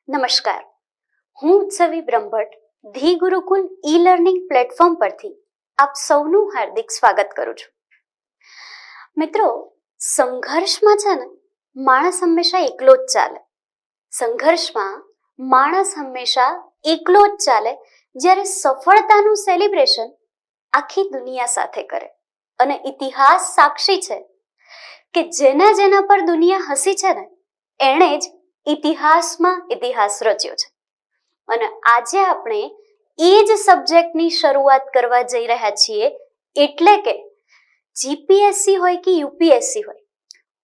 નમસ્કાર, હું Utsavi Brahmbhatt the Gurukul e learning platform પરથી આપ સૌનું હાર્દિક સ્વાગત કરું છું. મિત્રો, સંઘર્ષમાં છે ને માણસ હંમેશા એકલો જ ચાલે. સંઘર્ષમાં માણસ હંમેશા એકલો જ ચાલે જ્યારે સફળતાનું સેલિબ્રેશન આખી દુનિયા સાથે કરે. અને ઇતિહાસ સાક્ષી છે કે જેના પર દુનિયા હસી છે ને એણે જ ઇતિહાસમાં ઇતિહાસ રચ્યો છે. અને આજે આપણે એ જ સબ્જેક્ટની શરૂઆત કરવા જઈ રહ્યા છીએ, એટલે કે જીપીએસસી હોય કે યુપીએસસી હોય,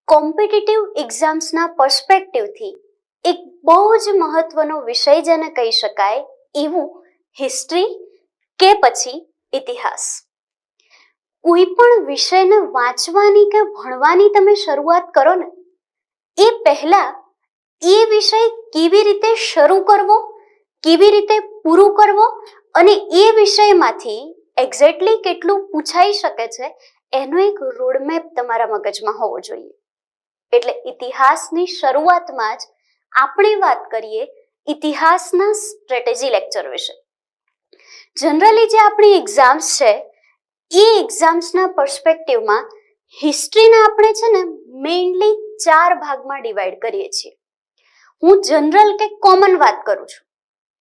કોમ્પિટિટિવ એક્ઝામ્સના પર્સપેક્ટિવથી એક બહુ જ મહત્વનો વિષય જેને કહી શકાય એવું હિસ્ટ્રી કે પછી ઇતિહાસ. કોઈ પણ વિષયને વાંચવાની કે ભણવાની તમે શરૂઆત કરો ને એ પહેલા એ વિષય કેવી રીતે શરૂ કરવો, કેવી રીતે પૂરું કરવો અને એ વિષયમાંથી એક્ઝેક્ટલી કેટલું પૂછાઈ શકે છે એનો એક રોડમેપ તમારા મગજમાં હોવો જોઈએ. એટલે ઇતિહાસની શરૂઆતમાં જ આપણે વાત કરીએ ઇતિહાસના સ્ટ્રેટેજી લેક્ચર વિશે. જનરલી જે આપણી એક્ઝામ્સ છે એ એક્ઝામ્સના પર્સપેક્ટિવમાં હિસ્ટ્રીને આપણે છે ને મેઇનલી 4 ભાગમાં ડિવાઈડ કરીએ છીએ. હું જનરલ કે કોમન વાત કરું છું.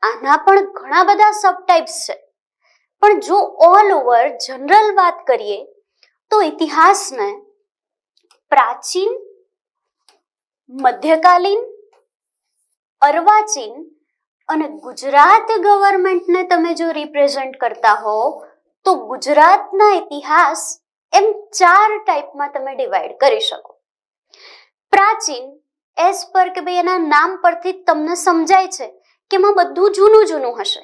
આના પણ ઘણા બધા સબટાઇપ્સ છે, પણ જો ઓલ ઓવર જનરલ વાત કરીએ તો ઇતિહાસને પ્રાચીન, મધ્યકાલીન, અર્વાચીન અને ગુજરાત ગવર્મેન્ટને તમે જો રિપ્રેઝન્ટ કરતા હો તો ગુજરાતના ઇતિહાસ એમ 4 ટાઈપમાં તમે ડિવાઈડ કરી શકો. પ્રાચીન એઝ પર કે ભાઈ એના નામ પરથી તમને સમજાય છે કે એમાં બધું જૂનું હશે.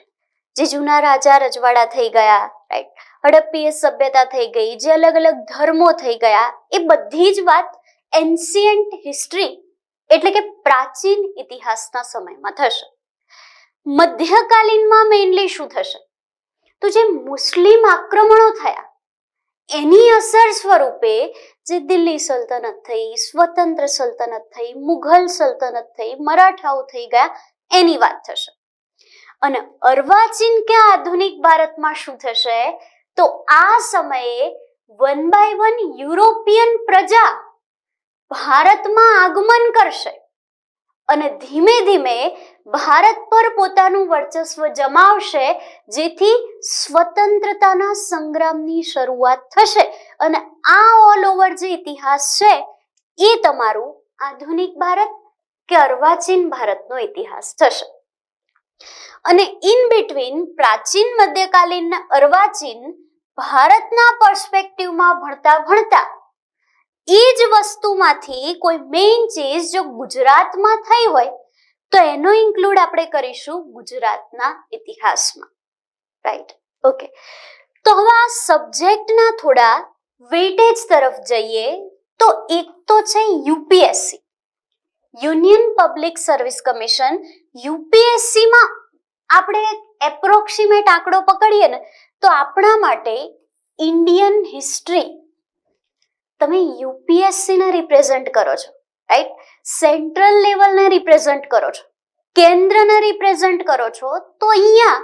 જે જૂના રાજા રજવાડા થઈ ગયા, રાઈટ, હડપ્પીય સભ્યતા થઈ ગઈ, જે અલગ અલગ ધર્મો થઈ ગયા, એ બધી જ વાત એન્શિયન્ટ હિસ્ટ્રી એટલે કે પ્રાચીન ઇતિહાસના સમયમાં થશે. મધ્યકાલીનમાં મેઇનલી શું થશે તો જે મુસ્લિમ આક્રમણો થયા એની અસર સ્વરૂપે જે દિલ્હી સલ્તનત થઈ, સ્વતંત્ર સલ્તનત થઈ, મુઘલ સલ્તનત થઈ, મરાઠાઓ થઈ ગયા એની વાત થશે. અને અર્વાચીન કે આધુનિક ભારતમાં શું થશે તો આ સમયે 1 by 1 યુરોપિયન પ્રજા ભારતમાં આગમન કરશે અને ધીમે ધીમે ભારત પર પોતાનું વર્ચસ્વ જમાવશે, જેથી સ્વતંત્રતાના સંગ્રામની શરૂઆત થશે. અને આ ઓલ ઓવર જે ઇતિહાસ છે એ તમારું આધુનિક ભારત કે અર્વાચીન ભારતનો ઇતિહાસ થશે. અને ઇન બિટવીન પ્રાચીન, મધ્યકાલીન ને અર્વાચીન ભારતના પર્સપેક્ટિવમાં ભણતા એ જ વસ્તુમાંથી કોઈ મેઇન ચીજ જો ગુજરાતમાં થઈ હોય તો એનો ઇન્ક્લુડ આપણે કરીશું ગુજરાતના ઇતિહાસમાં, રાઈટ? ઓકે, તો હવે આ સબ્જેક્ટના થોડા વેઇટેજ તરફ જઈએ તો એક તો છે UPSC, union public service commission. યુપીએસસીમાં આપણે એપ્રોક્સિમેટ આંકડો પકડીએ ને તો આપણા માટે ઇન્ડિયન હિસ્ટ્રી તમે યુપીએસસીને રિપ્રેઝન્ટ કરો છો, રાઈટ? સેન્ટ્રલ લેવલને રિપ્રેઝન્ટ કરો છો, કેન્દ્રને રિપ્રેઝન્ટ કરો છો, તો અહીંયા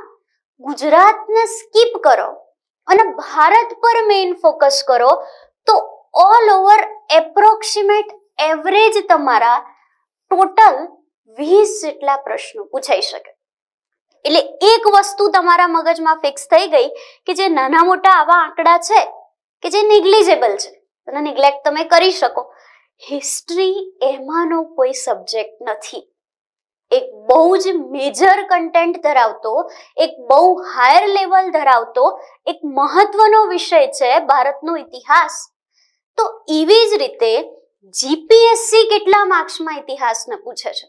ગુજરાતને સ્કીપ કરો અને ભારત પર મેઇન ફોકસ કરો તો ઓલ ઓવર એપ્રોક્સિમેટ એવરેજ તમારા ટોટલ 20 જેટલા પ્રશ્નો પૂછાઈ શકે. એટલે એક વસ્તુ તમારા મગજમાં ફિક્સ થઈ ગઈ કે જે નાના મોટા આવા આંકડા છે કે જે નિગ્લિજેબલ છે, અને નિગ્લેક્ટ તમે કરી શકો. હિસ્ટ્રી એમાંનો કોઈ સબ્જેક્ટ નથી. એક બહુ જ મેજર કન્ટેન્ટ ધરાવતો, એક બહુ હાયર લેવલ ધરાવતો એક મહત્વનો વિષય છે ભારતનો ઇતિહાસ. તો એવી જ રીતે જીપીએસસી કેટલા માર્ક્સમાં ઇતિહાસને પૂછે છે?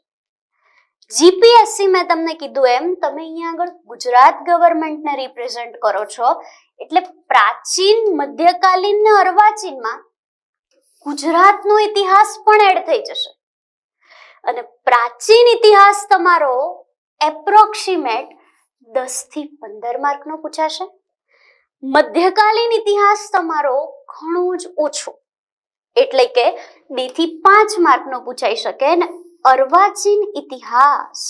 જીપીએસસી મેં તમને કીધું એમ તમે અહીંયા આગળ ગુજરાત ગવર્મેન્ટને રિપ્રેઝન્ટ કરો છો, એટલે પ્રાચીન, મધ્યકાલીન ને અર્વાચીનમાં ગુજરાતનો ઇતિહાસ પણ એડ થઈ જશે. અને પ્રાચીન ઇતિહાસ તમારો એપ્રોક્સિમેટ 10 થી 15 માર્કનો પૂછાશે. મધ્યકાલીન ઇતિહાસ તમારો ઘણો જ ઓછો, એટલે કે 2 થી 5 માર્કનો પૂછાઈ શકે. અને અર્વાચીન ઇતિહાસ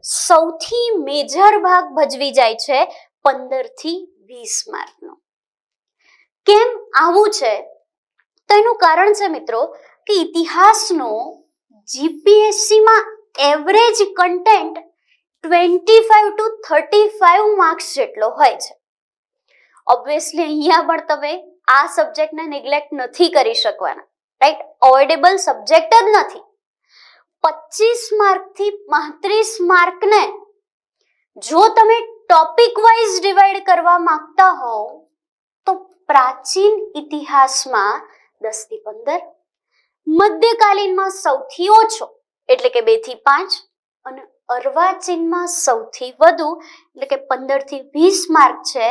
સૌથી મેજર ભાગ ભજવી જાય છે 15 થી 20 માર્કનો. કેમ આવું છે? તો એનું કારણ છે મિત્રો કે ઇતિહાસનો જીપીએસસી માં એવરેજ કન્ટેન્ટ 25 to 35 માર્ક્સ જેટલો હોય છે. ઓબ્વિયસલી અહીંયા પણ તમે આ સબ્જેક્ટને નેગ્લેક્ટ નથી કરી શકવાના, રાઈટ? અવોઇડેબલ સબ્જેક્ટ જ નથી. 25 માર્ક થી 35 માર્કને જો તમે ટોપિક વાઇઝ ડિવાઈડ કરવા માંગતા હોવ તો પ્રાચીન ઇતિહાસમાં 10 થી 15, મધ્યકાલીનમાં સૌથી ઓછો એટલે કે 2 થી 5 અને અર્વાચીનમાં સૌથી વધુ એટલે કે 15 થી 20 માર્ક છે.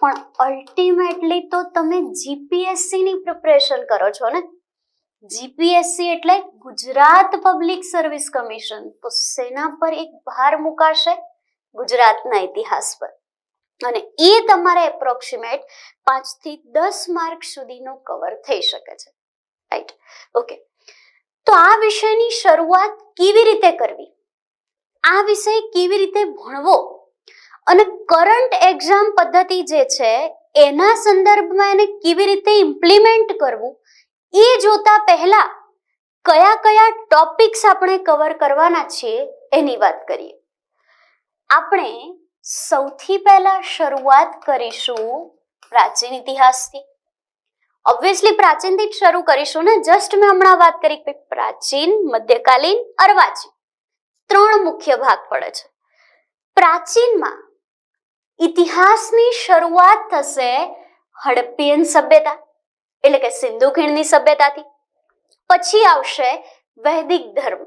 પણ અલ્ટિમેટલી તો તમે જીપીએસસી ની પ્રિપરેશન કરો છો ને. જીપીએસસી એટલે ગુજરાત પબ્લિક સર્વિસ કમિશન. તો સેના પર એક ભાર મુકાશે? ગુજરાતના ઇતિહાસ પર. અને એ તમારે એપ્રોક્સિમેટ 5 થી 10 માર્ક સુધીનો કવર થઈ શકે છે, રાઈટ? ઓકે, તો આ વિષયની શરૂઆત કેવી રીતે કરવી, આ વિષય કેવી રીતે ભણવો અને કરંટ એક્ઝામ પદ્ધતિ જે છે એના સંદર્ભમાં એને કેવી રીતે ઇમ્પ્લિમેન્ટ કરવું, એ જોતા પહેલા કયા કયા ટોપિક્સ આપણે કવર કરવાના છીએ એની વાત કરીએ. આપણે સૌથી પહેલા શરૂઆત કરીશું પ્રાચીન ઇતિહાસથી. ઓબ્વિયસલી પ્રાચીનથી જ શરૂ કરીશું ને. જસ્ટ મેં હમણાં વાત કરી કે પ્રાચીન, મધ્યકાલીન, અર્વાચીન 3 મુખ્ય ભાગ પડે છે. પ્રાચીનમાં ઇતિહાસની શરૂઆત થશે હડપ્પીયન સભ્યતા એટલે કે સિંધુ ખીણની સભ્યતાથી. પછી આવશે વૈદિક ધર્મ,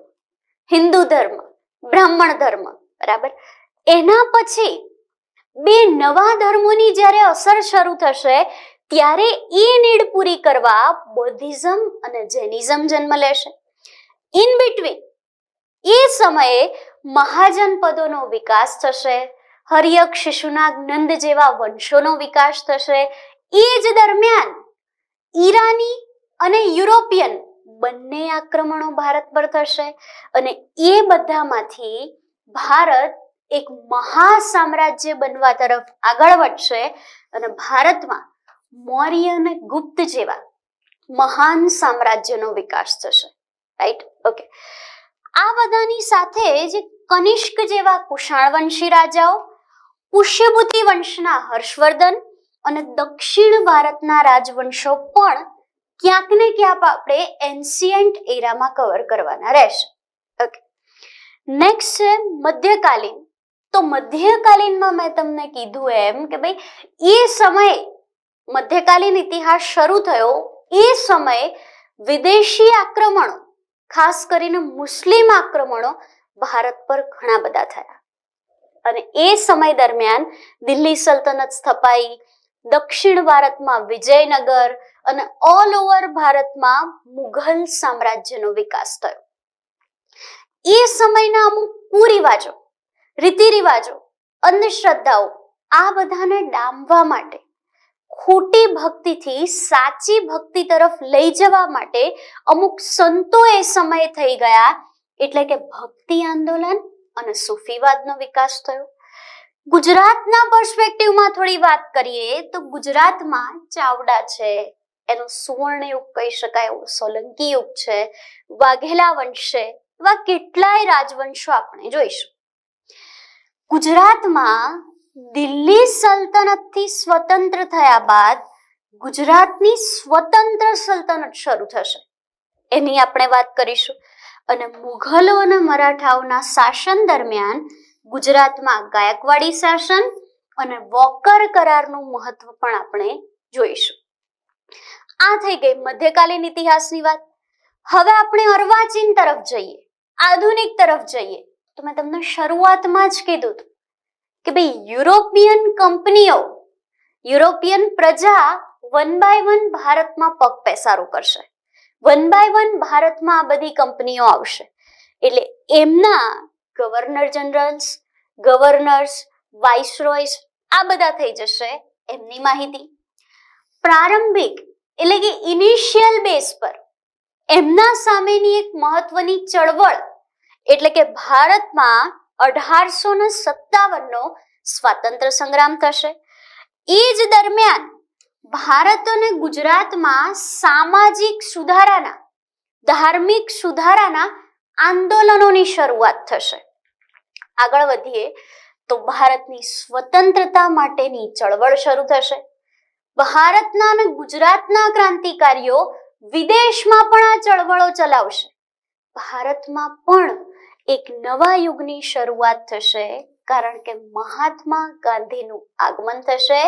હિન્દુ ધર્મ, બ્રાહ્મણ ધર્મ, બરાબર? એના પછી 2 નવા ધર્મોની જ્યારે અસર શરૂ થશે ત્યારે એ નીડ પૂરી કરવા બૌદ્ધિઝમ અને જૈનિઝમ જન્મ લેશે. ઇન બિટવીન એ સમયે મહાજનપદોનો વિકાસ થશે, હર્યક, શિશુનાગ, નંદ જેવા વંશોનો વિકાસ થશે. એ જ દરમિયાન ઈરાની અને યુરોપિયન બંને આક્રમણો ભારત પર થશે અને એ બધામાંથી ભારત એક મહાસામ્રાજ્ય બનવા તરફ આગળ વધશે અને ભારતમાં મૌર્ય અને ગુપ્ત જેવા મહાન સામ્રાજ્યનો વિકાસ થશે, રાઈટ? ઓકે, આ બધાની સાથે જ કનિષ્ક જેવા કુષાણ વંશી રાજાઓ, પુષ્યભૂતિ વંશના હર્ષવર્ધન અને દક્ષિણ ભારતના રાજવંશો પણ ક્યાંક ને ક્યાંક આપણે એન્શિયન્ટ એરામાં કવર કરવાના રહેશે. ઓકે, નેક્સ્ટ છે મધ્યકાલીન. તો મધ્યકાલીનમાં મેં તમને કીધું એમ કે ભાઈ એ સમયે મધ્યકાલીન ઇતિહાસ શરૂ થયો એ સમયે વિદેશી આક્રમણો, ખાસ કરીને મુસ્લિમ આક્રમણો ભારત પર ઘણા બધા થયા અને એ સમય દરમિયાન દિલ્હી સલ્તનત સ્થપાઈ, દક્ષિણ ભારતમાં વિજયનગર અને ઓલ ઓવર ભારતમાં મુઘલ સામ્રાજ્યનો વિકાસ થયો. એ સમયના અમુક કુરિવાજો, રીતિ રિવાજો, અંધશ્રદ્ધાઓ આ બધાને ડામવા માટે, ખોટી ભક્તિથી સાચી ભક્તિ તરફ લઈ જવા માટે અમુક સંતો એ સમયે થઈ ગયા. એટલે કે ભક્તિ આંદોલન અને સૂફીવાદનો વિકાસ થયો. ગુજરાતના પર્સપેક્ટિવમાં થોડી વાત કરીએ તો ગુજરાતમાં ચાવડા છે, એનો સુવર્ણ યુગ કહી શકાય એવો સોલંકી યુગ છે, વાઘેલા વંશ છે, એવા કેટલાય રાજવંશો આપણે જોઈશું. ગુજરાતમાં દિલ્હી સલ્તનતથી સ્વતંત્ર થયા બાદ ગુજરાતની સ્વતંત્ર સલ્તનત શરૂ થશે, એની આપણે વાત કરીશું. અને મુઘલો અને મરાઠાઓના શાસન દરમિયાન ગુજરાતમાં ગાયકવાડી શાસન અને વોકર કરારનું મહત્વ પણ આપણે જોઈશું. આ થઈ ગઈ મધ્યકાલીન ઇતિહાસની વાત. હવે આપણે અર્વાચીન તરફ જઈએ, આધુનિક તરફ જઈએ. તો મેં તમને શરૂઆતમાં જ કીધું કે ભાઈ યુરોપિયન કંપનીઓ, યુરોપિયન પ્રજા 1 by 1 ભારતમાં પગ પેસારો કરશે. 1 by 1 ભારતમાં આ બધી કંપનીઓ આવશે. એટલે એમના ગવર્નર જનરલ્સ, ગવર્નર્સ, વાઇસરોયસ આ બધા થઈ જશે એમની માહિતી. પ્રારંભિક એટલે કે ઇનિશિયલ બેઝ પર એમના સામેની એક મહત્વની ચળવળ એટલે કે ભારતમાં 1857નો સ્વાતંત્ર્ય સંગ્રામ થશે. એ જ દરમિયાન ભારત અને ગુજરાતમાં સામાજિક સુધારાના, ધાર્મિક સુધારાના આંદોલનોની શરૂઆત થશે. આગળ વધીએ તો ભારતની સ્વતંત્રતા માટેની ચળવળ શરૂ થશે. ભારતના અને ગુજરાતના ક્રાંતિકારીઓ વિદેશમાં પણ આ ચળવળો ચલાવશે. ભારતમાં પણ એક નવા યુગની શરૂઆત થશે, કારણ કે મહાત્મા ગાંધીનું આગમન થશે.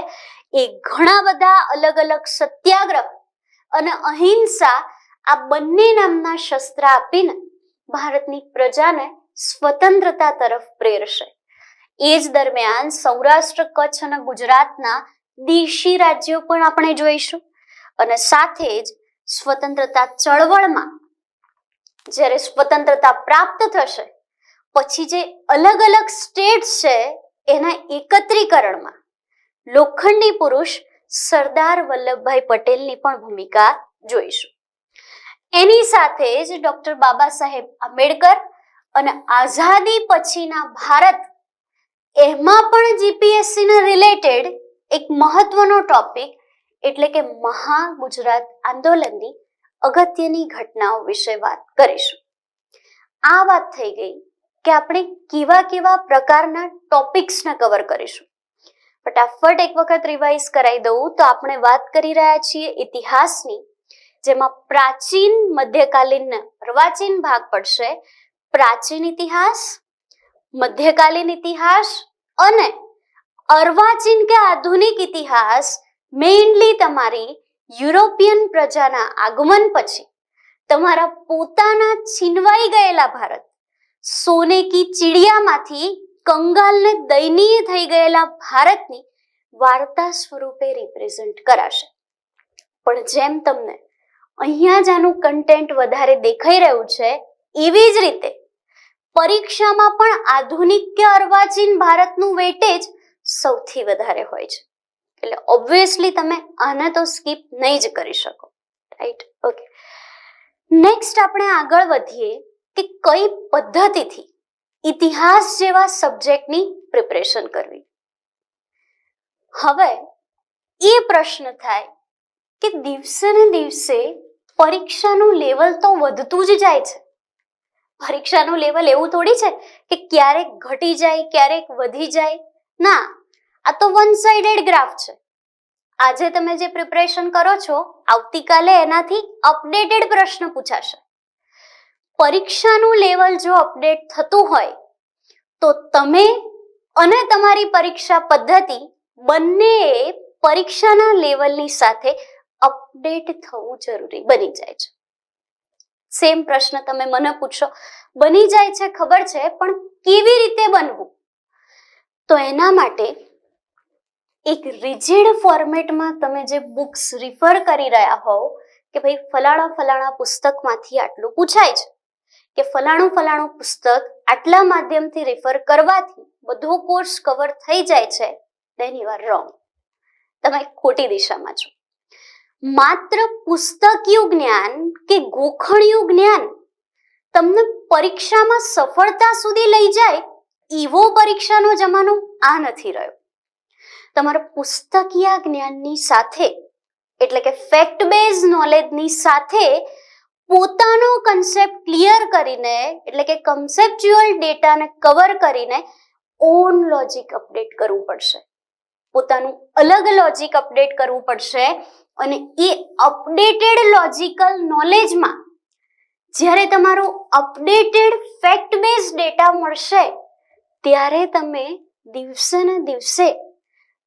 એ ઘણા બધા અલગ અલગ સત્યાગ્રહ અને અહિંસા આ બંને નામના શસ્ત્ર આપીને ભારતની પ્રજાને સ્વતંત્રતા તરફ પ્રેરશે. એ જ દરમિયાન સૌરાષ્ટ્ર, કચ્છ અને ગુજરાતના દેશી રાજ્યો પણ આપણે જોઈશું. અને સાથે જ સ્વતંત્રતા ચળવળમાં જ્યારે સ્વતંત્રતા પ્રાપ્ત થશે પછી જે અલગ અલગ સ્ટેટ્સ છે એના એકત્રીકરણમાં લોખંડી પુરુષ સરદાર વલ્લભભાઈ પટેલની પણ ભૂમિકા જોઈશું. એની સાથે જ ડોક્ટર બાબા સાહેબ આંબેડકર અને આઝાદી પછીના ભારત, એમાં પણ જીપીએસસી ને રિલેટેડ એક મહત્વનો ટોપિક એટલે કે મહાગુજરાત આંદોલનની અગત્યની ઘટનાઓ વિશે વાત કરીશું. આ વાત થઈ ગઈ કે આપણે કેવા કેવા પ્રકારના ટોપિક્સને કવર કરીશું. ફટાફટ એક વખત રિવાઇઝ કરાવી દઉં તો આપણે વાત કરી રહ્યા છીએ ઇતિહાસની, જેમાં પ્રાચીન, મધ્યકાલીન, અર્વાચીન ભાગ પડશે. પ્રાચીન ઇતિહાસ, મધ્યકાલીન ઇતિહાસ અને અર્વાચીન કે આધુનિક ઇતિહાસ મેઇનલી તમારી યુરોપિયન પ્રજાના આગમન પછી તમારા પોતાના છીનવાઈ ગયેલા ભારત, સોને કી ચિડિયામાંથી કંગાલને દયનીય થઈ ગયેલા ભારતની વાર્તા સ્વરૂપે રિપ્રેઝન્ટ કરાશે. પણ જેમ તમને અહીંયા જ આનું કન્ટેન્ટ વધારે દેખાઈ રહ્યું છે, એવી જ રીતે પરીક્ષામાં પણ આધુનિક કે અર્વાચીન ભારતનું વેટેજ સૌથી વધારે હોય છે. એટલે ઓબ્વિયસલી તમે આને તો સ્કીપ નહીં જ કરી શકો, રાઈટ? ઓકે, નેક્સ્ટ આપણે આગળ વધીએ કે કઈ પદ્ધતિથી ઇતિહાસ જેવા સબ્જેક્ટની પ્રિપરેશન કરવી. હવે એ પ્રશ્ન થાય કે દિવસે ને દિવસે પરીક્ષાનું લેવલ તો વધતું જ જાય છે. પરીક્ષાનું લેવલ એવું થોડી છે કે ક્યારેક ઘટી જાય, ક્યારેક વધી જાય. ના, આ તો વન સાઇડેડ ગ્રાફ છે. આજે તમે જે પ્રિપરેશન કરો છો, આવતીકાલે એનાથી અપડેટેડ પ્રશ્ન પૂછાશે. પરીક્ષાનું લેવલ જો અપડેટ થતું હોય તો તમે અને તમારી પરીક્ષા પદ્ધતિ બંને પરીક્ષાના લેવલની સાથે અપડેટ થવું જરૂરી બની જાય છે. સેમ પ્રશ્ન તમે મને પૂછો, બની જાય છે ખબર છે, પણ કેવી રીતે બનવું? તો એના માટે એક રિજિડ ફોર્મેટમાં તમે જે બુક્સ રિફર કરી રહ્યા હોવ કે ભાઈ ફલાણા ફલાણા પુસ્તકમાંથી આટલું પૂછાય છે, કે ફલાણું ફલાણું પુસ્તક આટલા માધ્યમથી રિફર કરવાથી બધો કોર્સ કવર થઈ જાય છે, then you are wrong. તમે ખોટી દિશામાં છો. માત્ર પુસ્તકીયું જ્ઞાન કે ગોખણિયું જ્ઞાન તમને પરીક્ષામાં સફળતા સુધી લઈ જાય એવો પરીક્ષાનો જમાનો આ નથી રહ્યો. તમારા પુસ્તકીય જ્ઞાનની સાથે એટલે કે ફેક્ટ બેઝ નોલેજની સાથે પોતાનો કન્સેપ્ટ ક્લિયર કરીને એટલે કે કન્સેપ્ચ્યુઅલ ડેટાને કવર કરીને ઓન લોજિક અપડેટ કરવું પડશે. પોતાનું અલગ લોજિક અપડેટ કરવું પડશે અને એ અપડેટેડ લોજિકલ નોલેજમાં જ્યારે તમારો અપડેટેડ ફેક્ટ બેઝ ડેટા મળશે ત્યારે તમે દિવસે ને દિવસે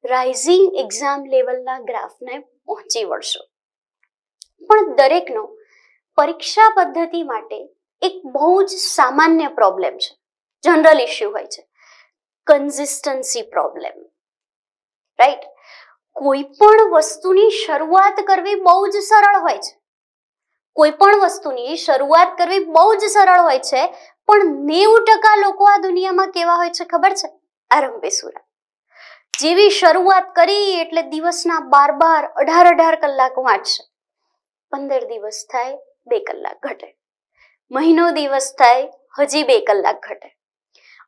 રાઇઝિંગ એક્ઝામ લેવલના ગ્રાફને પહોંચી વળશો. પણ દરેકનો પરીક્ષા પદ્ધતિ માટે એક બહુ જ સામાન્ય પ્રોબ્લેમ છે, જનરલ ઇશ્યુ હોય છે, કન્સિસ્ટન્સી પ્રોબ્લેમ, રાઈટ? કોઈ પણ વસ્તુની શરૂઆત કરવી બહુ જ સરળ હોય છે. કોઈ પણ વસ્તુની શરૂઆત કરવી બહુ જ સરળ હોય છે, પણ 90% લોકો આ દુનિયામાં કેવા હોય છે ખબર છે? આરંભેસુરા. જેવી શરૂઆત કરી એટલે દિવસના 12, 18 કલાક વાંચશે. 15 દિવસ થાય 2 કલાક ઘટે, મહિનો દિવસ થાય હજી 2 કલાક ઘટે,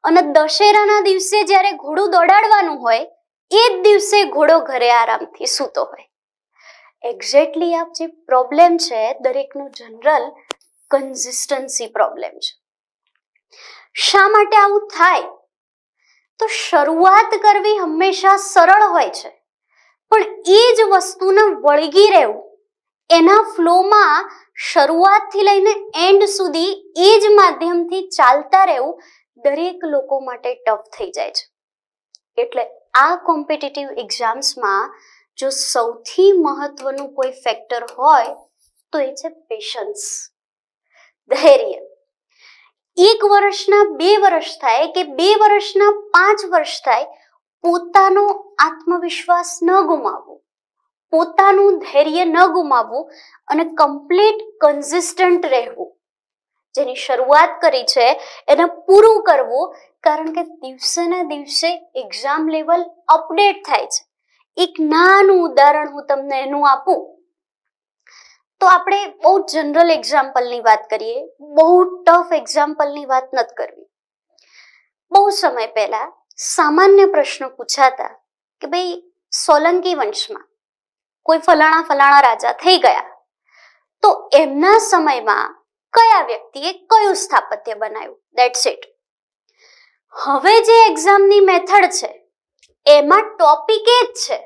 અને દશેરાના દિવસે જ્યારે ઘોડું દોડાડવાનું હોય એ જ દિવસે ઘોડો ઘરે આરામથી સૂતો હોય. એક્ઝેક્ટલી આ જે પ્રોબ્લેમ છે દરેકનો જનરલ કન્સિસ્ટન્સી પ્રોબ્લેમ છે. શા માટે આવું થાય? તો શરૂઆત કરવી હંમેશા સરળ હોય છે, પણ એ જ વસ્તુને વળગી રહેવું, એના ફ્લોમાં શરૂઆતથી લઈને એન્ડ સુધી એ જ માધ્યમથી ચાલતા રહેવું દરેક લોકો માટે ટફ થઈ જાય છે. એટલે આ કોમ્પિટિટિવ એક્ઝામ્સમાં જો સૌથી મહત્વનું કોઈ ફેક્ટર હોય તો એ છે પેશન્સ, ધૈર્ય. 1 વર્ષના 2 વર્ષ થાય કે 2 વર્ષના 5 વર્ષ થાય, પોતાનો આત્મવિશ્વાસ ન ગુમાવવો, પોતાનું ધૈર્ય ન ગુમાવવું અને કમ્પ્લીટ કન્સિસ્ટન્ટ રહેવું. જેની શરૂઆત કરી છે એને પૂરું કરવું, કારણ કે દિવસે ને દિવસે એક્ઝામ લેવલ અપડેટ થાય છે. એક નાનું ઉદાહરણ હું તમને એનું આપું તો આપણે બહુ જનરલ એક્ઝામ્પલની વાત કરીએ, બહુ ટફ એક્ઝામ્પલની વાત નથી કરવી. બહુ સમય પહેલા સામાન્ય પ્રશ્નો પૂછાતા કે ભાઈ સોલંકી વંશમાં કોઈ ફલાણા રાજા થઈ ગયા તો એમના સમયમાં કયા વ્યક્તિએ કયું સ્થાપત્ય બનાવ્યું, ધેટ્સ ઇટ. હવે જે એક્ઝામની મેથડ છે એમાં ટોપિક એ જ છે,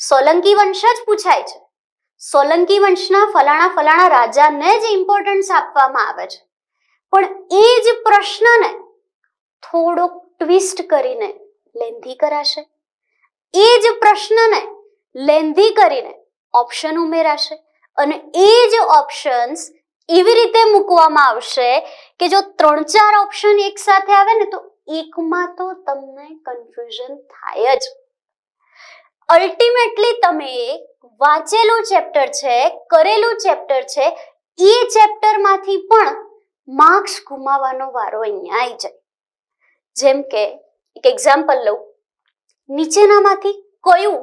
સોલંકી વંશ જ પૂછાય છે. સોલંકી વંશના ફલાણા રાજાને જ ઇમ્પોર્ટન્સ આપવામાં આવે છે, પણ એ જ પ્રશ્નને થોડોક ટ્વિસ્ટ કરીને લેન્ધી કરાશે. એ જ પ્રશ્નને લેન્ધી કરીને ઓપ્શન ઉમેરાશે અને એ જ ઓપ્શન્સ એવી રીતે મૂકવામાં આવશે કે જો 3-4 ઓપ્શન એક સાથે આવે ને તો એકમાં તો તમને કન્ફ્યુઝન થાય જ. અલ્ટિમેટલી તમે વાંચેલું ચેપ્ટર છે, કરેલું ચેપ્ટર છે, એ ચેપ્ટરમાંથી પણ માર્ક્સ ગુમાવવાનો વારો અહીંયા આવી જાય. જેમ કે એક એક્ઝામ્પલ લઉં, નીચેનામાંથી કયું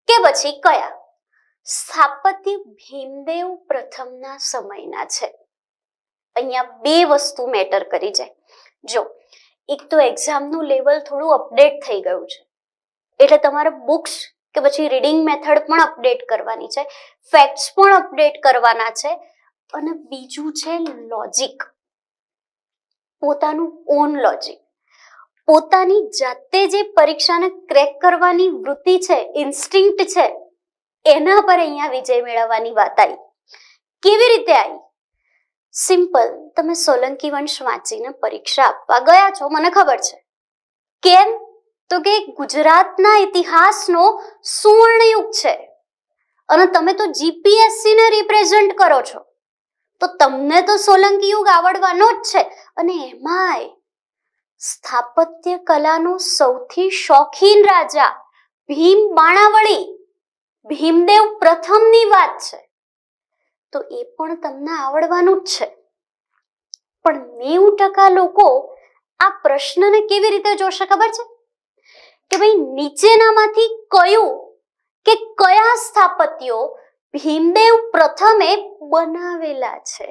કે પછી કયા સ્થાપત્ય ભીમદેવ પ્રથમના સમયના છે? અહીંયા 2 વસ્તુ મેટર કરી જાય. જો એક તો એક્ઝામનું લેવલ થોડું અપડેટ થઈ ગયું છે, એટલે તમારે બુક્સ કે પછી રીડિંગ મેથડ પણ અપડેટ કરવાની છે, ફેક્ટ્સ પણ અપડેટ કરવાના છે, અને બીજું છે લોજિક, પોતાનું ઓન લોજિક. પોતાની જાતે જે પરીક્ષાને ક્રેક કરવાની વૃત્તિ છે, ઇન્સ્ટિંક્ટ છે, એના પર અહીંયા વિજય મેળવવાની વાત આવી. કેવી રીતે આવી? સિમ્પલ, તમે સોલંકી વંશ વાંચીને પરીક્ષા આપવા ગયા છો, મને ખબર છે. કેમ? તો કે ગુજરાતના ઇતિહાસનો સુવર્ણયુગ છે અને તમે તો જીપીએસસી ને રિપ્રેઝન્ટ કરો છો, તો તમને તો સોલંકી યુગ આવડવાનો જ છે. અને એમાંય સ્થાપત્ય કલાનો સૌથી શોખીન રાજા ભીમ બાણાવળી, ભીમદેવ પ્રથમની વાત છે, તો એ પણ તમને આવડવાનું જ છે. પણ 90% લોકો આ પ્રશ્નને કેવી રીતે જોશે ખબર છે? કે ભાઈ નીચેનામાંથી કયું કે કયા સ્થાપત્યો ભીમદેવ પ્રથમે બનાવેલા છે.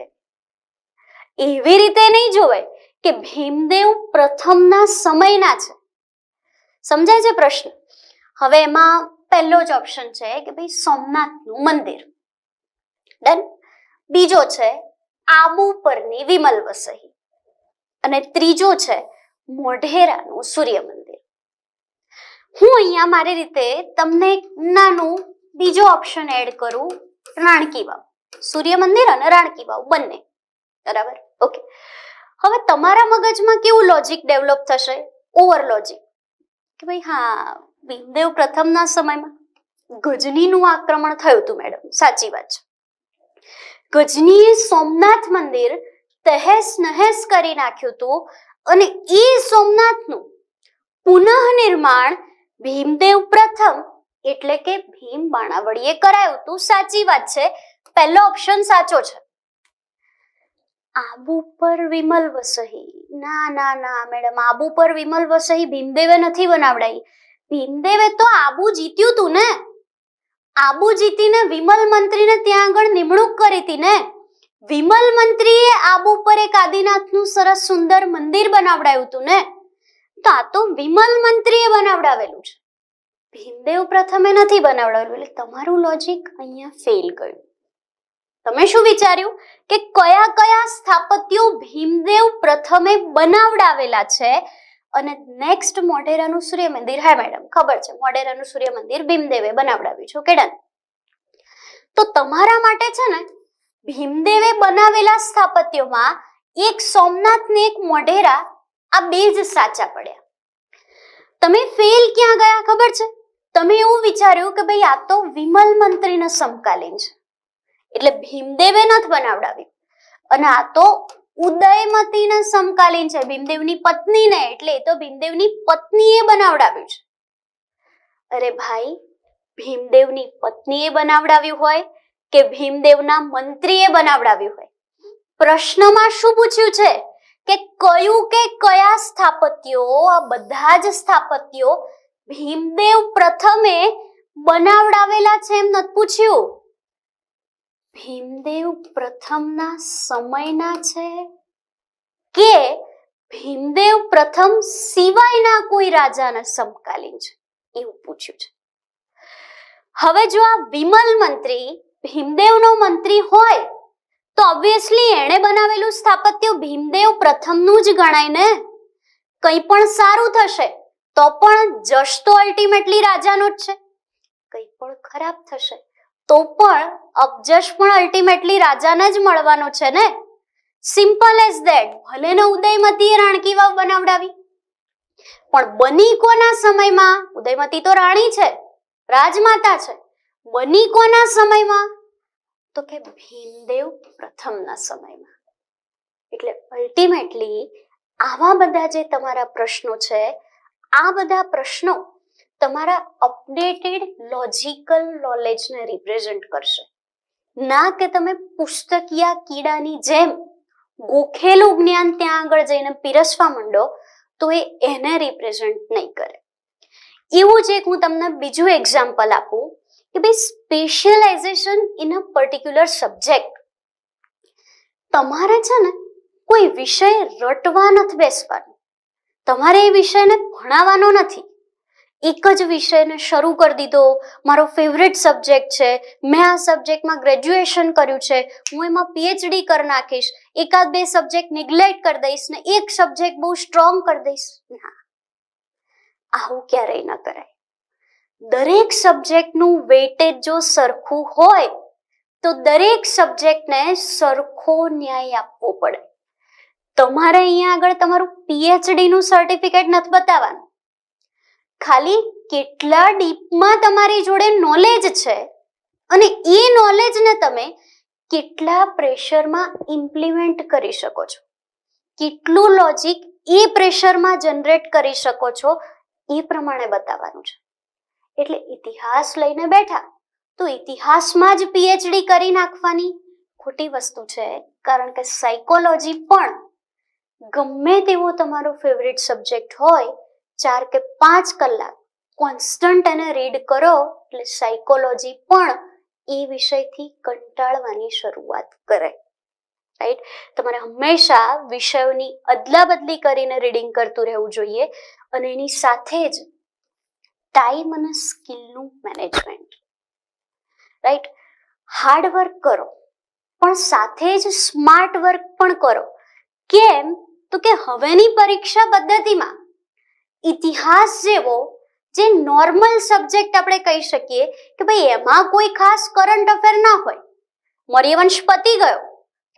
એવી રીતે નહીં જોવે કે ભીમદેવ પ્રથમના સમયના છે. સમજાય છે પ્રશ્ન? હવે એમાં પહેલો જ ઓપ્શન છે કે ભાઈ સોમનાથનું મંદિર, ડન. બીજો છે આબુ પરની વિમલ વસહી, અને ત્રીજો છે મોઢેરાનું સૂર્ય મંદિર. હું અહીંયા મારી રીતે તમને એક નાનું બીજો ઓપ્શન એડ કરું, રાણકી વાવ. સૂર્ય મંદિર અને રાણકી વાવ બંને, બરાબર? ઓકે. હવે તમારા મગજમાં કેવું લોજિક ડેવલપ થશે? ઓવર લોજિક કે ભાઈ હા, ભીમદેવ પ્રથમના સમયમાં ગજનીનું આક્રમણ થયું હતું મેડમ, સાચી વાત છે. ગજનીએ સોમનાથ મંદિર તહેસ નહેસ કરી નાખ્યું હતું અને એ સોમનાથનું પુનઃ નિર્માણ ભીમદેવ પ્રથમ એટલે કે ભીમ બાણાવળીએ કરાયું હતું, સાચી વાત છે. પહેલો ઓપ્શન સાચો છે. આબુ પર વિમલ વસહી, ના ના ના મેડમ, આબુ પર વિમલ વસહી ભીમદેવે નથી બનાવડાઈ. ભીમદેવે તો આબુ જીત્યું તું ને, આબુ જીતીને વિમલ મંત્રીને ત્યાં આગળ નિમણૂક કરી હતી ને. વિમલ મંત્રીએ આબુ પર એક આદિનાથનું સરસ સુંદર મંદિર બનાવડાયું હતું ને. તો આ તો વિમલ મંત્રીએ બનાવડાવેલું છે, ભીમદેવ પ્રથમે નથી બનાવડાવેલું. એટલે તમારું લોજિક અહીંયા ફેલ ગયું. તમે શું વિચાર્યું કે કયા કયા સ્થાપત્યો ભીમદેવ પ્રથમે બનાવડાવેલા છે અને નેક્સ્ટ મોઢેરાનું સૂર્ય મંદિર. હા મેડમ ખબર છે, મોઢેરાનું સૂર્ય મંદિર ભીમદેવે બનાવડાવ્યું છે. Okay done. તો તમારા માટે છે ને ભીમદેવે બનાવેલા સ્થાપત્યોમાં એક સોમનાથ ને એક મોઢેરા, આ બે જ સાચા પડ્યા. તમે ફેલ ક્યાં ગયા ખબર છે? તમે એવું વિચાર્યું કે ભાઈ આ તો વિમલ મંત્રીના સમકાલીન છે એટલે ભીમદેવે નથી બનાવડાવ્યું, અને આ તો ઉદયમતીના સમકાલીન છે, ભીમદેવની પત્ની ને, એટલે એ તો ભીમદેવની પત્નીએ બનાવડાવ્યું છે. અરે ભાઈ, ભીમદેવની પત્નીએ બનાવડાવ્યું હોય કે ભીમદેવના મંત્રીએ બનાવડાવ્યું હોય, પ્રશ્નમાં શું પૂછ્યું છે કે કયું કે કયા સ્થાપત્યો, આ બધા જ સ્થાપત્યો ભીમદેવ પ્રથમે બનાવડાવેલા છે એમ નથી પૂછ્યું. ભીમદેવ પ્રથમના સમયના છે કે ભીમદેવ પ્રથમ સિવાયના કોઈ રાજાના સમકાલીન છે એવું પૂછ્યું છે. હવે જો આ વિમલ મંત્રી ભીમદેવનો મંત્રી હોય તો ઓબ્વિયસલી એણે બનાવેલું સ્થાપત્ય ભીમદેવ પ્રથમનું જ ગણાય ને. કંઈ પણ સારું થશે તો પણ જશ તો અલ્ટિમેટલી રાજાનો જ છે, કંઈ પણ ખરાબ થશે તો પણ અપજશ પણ અલ્ટિમેટલી રાજાને જ મળવાનો છે ને. Simple as that. ભલે ને ઉદયમતીએ રાણકી વાવ બનાવડાવી, પણ બની કોના સમયમાં? ઉદયમતી તો રાણી છે, રાજમાતા છે. બની કોના સમયમાં? તો કે ભીમદેવ પ્રથમના સમયમાં. એટલે અલ્ટિમેટલી આવા બધા જે તમારા પ્રશ્નો છે, આ બધા પ્રશ્નો તમારા અપડેટેડ લોજિકલ નોલેજને રિપ્રેઝન્ટ કરશે, ના કે તમે પુસ્તકીય કીડાની જેમ ગોખેલું જ્ઞાન ત્યાં આગળ જઈને પીરસવા માંડો તો એ એને રિપ્રેઝન્ટ નહીં કરે. એવું જ એક હું તમને બીજું એક્ઝામ્પલ આપું કે ભાઈ specialisation in a particular subject. તમારે છે ને કોઈ વિષય રટવા નથી બેસવાનું, તમારે એ વિષયને ભણાવવાનો નથી. એક જ વિષયને શરૂ કરી દીધો, મારો ફેવરેટ સબ્જેક્ટ છે, મેં આ સબ્જેક્ટમાં ગ્રેજ્યુએશન કર્યું છે, હું એમાં પીએચડી કરી નાખીશ, એકાદ બે સબ્જેક્ટ નિગ્લેક્ટ કરી દઈશ ને એક સબ્જેક્ટ બહુ સ્ટ્રોંગ કરી દઈશ. ના, આવું ક્યારેય ન કરાય. દરેક સબ્જેક્ટનું વેઇટેજ જો સરખું હોય તો દરેક સબ્જેક્ટને સરખો ન્યાય આપવો પડે. તમારે અહીંયા આગળ તમારું પીએચડી નું સર્ટિફિકેટ નથી બતાવવાનું, ખાલી કેટલા ડીપમાં તમારી જોડે નોલેજ છે અને એ નોલેજને તમે કેટલા પ્રેશરમાં ઇમ્પ્લિમેન્ટ કરી શકો છો, કેટલું લોજિક એ પ્રેશરમાં જનરેટ કરી શકો છો, એ પ્રમાણે બતાવવાનું છે. એટલે ઇતિહાસ લઈને બેઠા તો ઇતિહાસમાં જ પીએચડી કરી નાખવાની ખોટી વસ્તુ છે. કારણ કે સાયકોલોજી પણ ગમે તેવો તમારો ફેવરેટ સબ્જેક્ટ હોય, 4 કે 5 કલાક કોન્સ્ટન્ટ એને રીડ કરો એટલે સાયકોલોજી પણ એ વિષયથી કંટાળવાની શરૂઆત કરે. રાઈટ? તમારે હંમેશા વિષયોની અદલા બદલી કરીને રીડિંગ કરતું રહેવું જોઈએ અને એની સાથે જ ટાઈમ અને સ્કિલનું મેનેજમેન્ટ. રાઈટ? હાર્ડ વર્ક કરો પણ સાથે જ સ્માર્ટ વર્ક પણ કરો. કેમ? તો કે હવેની પરીક્ષા પદ્ધતિમાં ઇતિહાસ જેવો જે નોર્મલ સબ્જેક્ટ આપણે કહી શકીએ કે ભાઈ એમાં કોઈ ખાસ કરંટ અફેર ના હોય. મૌર્યવંશ પતી ગયો,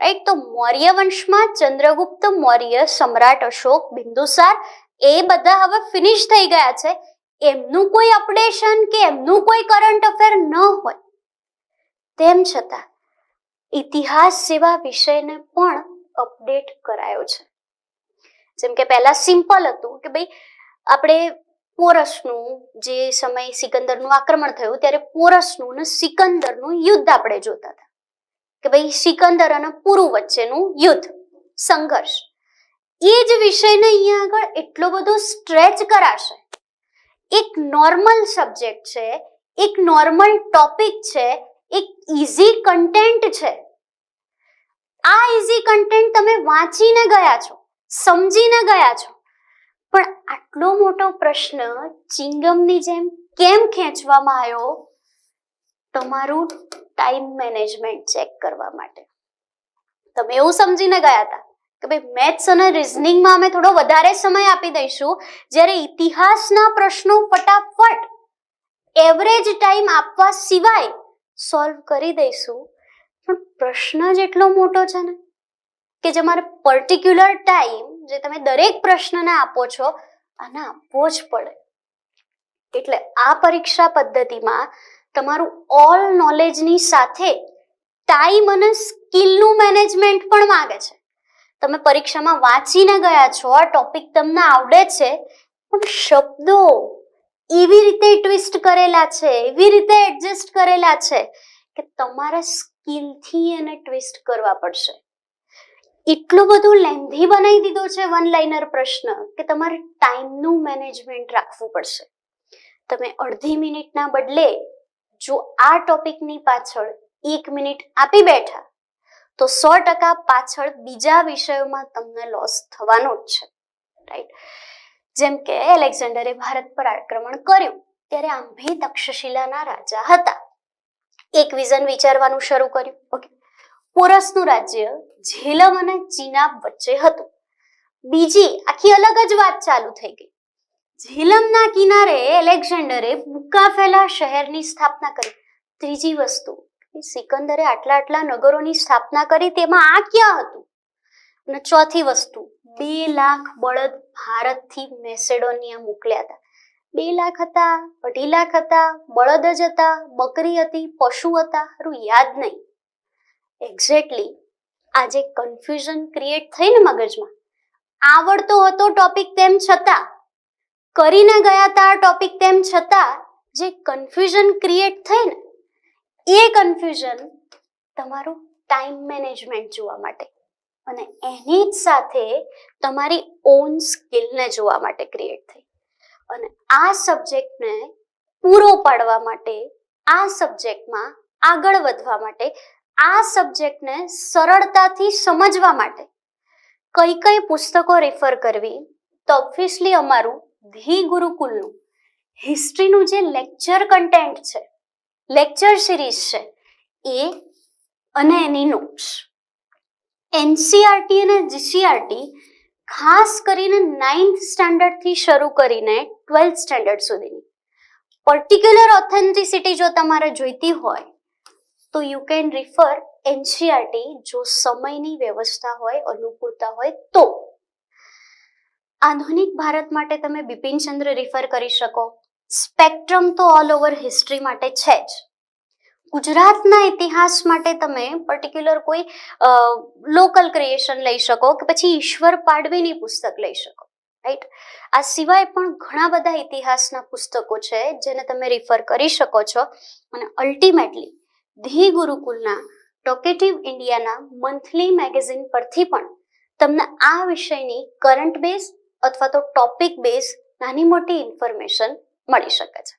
રાઈટ? તો મૌર્યવંશમાં ચંદ્રગુપ્ત મૌર્ય, સમ્રાટ અશોક, બિંદુસાર એ બધા હવે ફિનિશ થઈ ગયા છે. એમનું કોઈ અપડેશન કે એમનું કોઈ કરંટ અફેર ન હોય, તેમ છતાં ઇતિહાસ જેવા વિષયને પણ અપડેટ કરાયો છે. જેમ કે પહેલા સિમ્પલ હતું કે ભાઈ આપણે પોરસનું, જે સમય સિકંદરનું આક્રમણ થયું ત્યારે પોરસનું ને સિકંદરનું યુદ્ધ આપણે જોતા હતા કે ભાઈ સિકંદર અને પુરુ વચ્ચેનું યુદ્ધ, સંઘર્ષ. એ જ વિષયને અહીંયા આગળ એટલો બધો સ્ટ્રેચ કરાશે. એક નોર્મલ સબ્જેક્ટ છે, એક નોર્મલ ટોપિક છે, એક ઈઝી કન્ટેન્ટ છે. આ ઈઝી કન્ટેન્ટ તમે વાંચીને ગયા છો, સમજીને ગયા છો, પણ આટલો મોટો પ્રશ્ન ચિંગમની જેમ કેમ ખેંચવામાં આવ્યો? તમારું ટાઈમ મેનેજમેન્ટ ચેક કરવા માટે. તમે એવું સમજીને ગયા હતા કે ભાઈ મેથ્સ અને રિઝનિંગમાં અમે થોડો વધારે સમય આપી દઈશું, જ્યારે ઇતિહાસના પ્રશ્નો ફટાફટ એવરેજ ટાઈમ આપવા સિવાય સોલ્વ કરી દઈશું. પણ પ્રશ્ન જ એટલો મોટો છે ને કે તમારે પર્ટિક્યુલર ટાઈમ જે તમે દરેક પ્રશ્નને આપો છો આને આપવો જ પડે. એટલે આ પરીક્ષા પદ્ધતિમાં તમારું ઓલ નોલેજની સાથે ટાઈમ અને સ્કિલનું મેનેજમેન્ટ પણ માંગે છે. તમે પરીક્ષામાં વાંચીને ગયા છો, આ ટોપિક તમને આવડે છે, પણ શબ્દો એવી રીતે ટ્વિસ્ટ કરેલા છે, એવી રીતે એડજસ્ટ કરેલા છે કે તમારે સ્કિલથી એને ટ્વિસ્ટ કરવા પડશે. એટલું બધું લેન્ધી બનાવી દીધો છે વન લાઇનર પ્રશ્ન કે તમારે ટાઈમનું મેનેજમેન્ટ રાખવું પડશે. તમે અડધી મિનિટના બદલે જો આ ટોપિકની પાછળ 1 મિનિટ આપી બેઠા તો 100% પાછળ બીજા વિષયોમાં તમને લોસ થવાનો જ છે, રાઈટ? જેમ કે એલેક્ઝાન્ડરે ભારત પર આક્રમણ કર્યું ત્યારે આંભી તક્ષશિલાના રાજા હતા. એક વિઝન વિચારવાનું શરૂ કર્યું. ઓકે, પોરસનું રાજ્ય ઝેલમ અને ચિનાબ વચ્ચે હતું. બીજી આખી અલગ જ વાત ચાલુ થઈ ગઈ. ઝેલમના કિનારે એલેક્ઝાન્ડરે બુકાફેલા શહેરની સ્થાપના કરી. ત્રીજી વસ્તુ, સિકંદરે આટલા નગરોની સ્થાપના કરી, તેમાં આ ક્યાં હતું? અને ચોથી વસ્તુ, 2 લાખ બળદ ભારતથી મેસેડોનિયા મોકલ્યા હતા. 2 લાખ હતા, 2.5 લાખ હતા, બળદ જ હતા, બકરી હતી, પશુ હતા, યાદ નહીં. એક્ઝેક્ટલી આ જે કન્ફ્યુઝન ક્રિએટ થઈ ને મગજમાં, આવડતો હતો ટોપિક તેમ છતાં, કરીને ગયા હતા ટોપિક તેમ છતાં જે કન્ફ્યુઝન ક્રિએટ થઈ ને, એ કન્ફ્યુઝન તમારું ટાઈમ મેનેજમેન્ટ જોવા માટે અને એની જ સાથે તમારી ઓન સ્કિલને જોવા માટે ક્રિએટ થઈ. અને આ સબ્જેક્ટને પૂરો પાડવા માટે, આ સબ્જેક્ટમાં આગળ વધવા માટે, આ સબ્જેક્ટને સરળતાથી સમજવા માટે કઈ કઈ પુસ્તકો રેફર કરવી, તો ઓબ્વિયસલી અમારું ધી ગુરુકુલનું હિસ્ટ્રીનું જે લેક્ચર કન્ટેન્ટ છે, લેક્ચર સિરીઝ છે, એ અને એની નોટ્સ. એનસીઆરટી અને જીસીઆરટી ખાસ કરીને 9th સ્ટાન્ડર્ડથી શરૂ કરીને 12th સ્ટાન્ડર્ડ સુધીની પર્ટિક્યુલર ઓથેન્ટિસિટી જો તમારે જોઈતી હોય તો યુ કેન રિફર એનસીઆરટી, જો સમયની વ્યવસ્થા હોય, અનુકૂળતા હોય તો. આધુનિક ભારત માટે તમે બિપિનચંદ્ર રિફર કરી શકો. સ્પેક્ટ્રમ તો ઓલ ઓવર હિસ્ટ્રી માટે છે જ. ગુજરાતના ઇતિહાસ માટે તમે પર્ટિક્યુલર કોઈ લોકલ ક્રિએશન લઈ શકો કે પછી ઈશ્વર પાડવીની પુસ્તક લઈ શકો, રાઈટ? આ સિવાય પણ ઘણા બધા ઇતિહાસના પુસ્તકો છે જેને તમે રિફર કરી શકો છો. અને અલ્ટિમેટલી ધી ગુરુકુલના ટોકેટિવ ઇન્ડિયાના મંથલી મેગેઝિન પરથી પણ તમને આ વિષયની કરંટ બેઝ અથવા તો ટોપિક બેઝ નાની મોટી ઇન્ફોર્મેશન મળી શકે છે.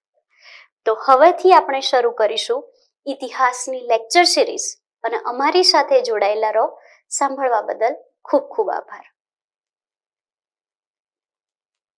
તો હવેથી આપણે શરૂ કરીશું ઇતિહાસની લેક્ચર સિરીઝ, અને અમારી સાથે જોડાયેલા રહો. સાંભળવા બદલ ખૂબ ખૂબ આભાર.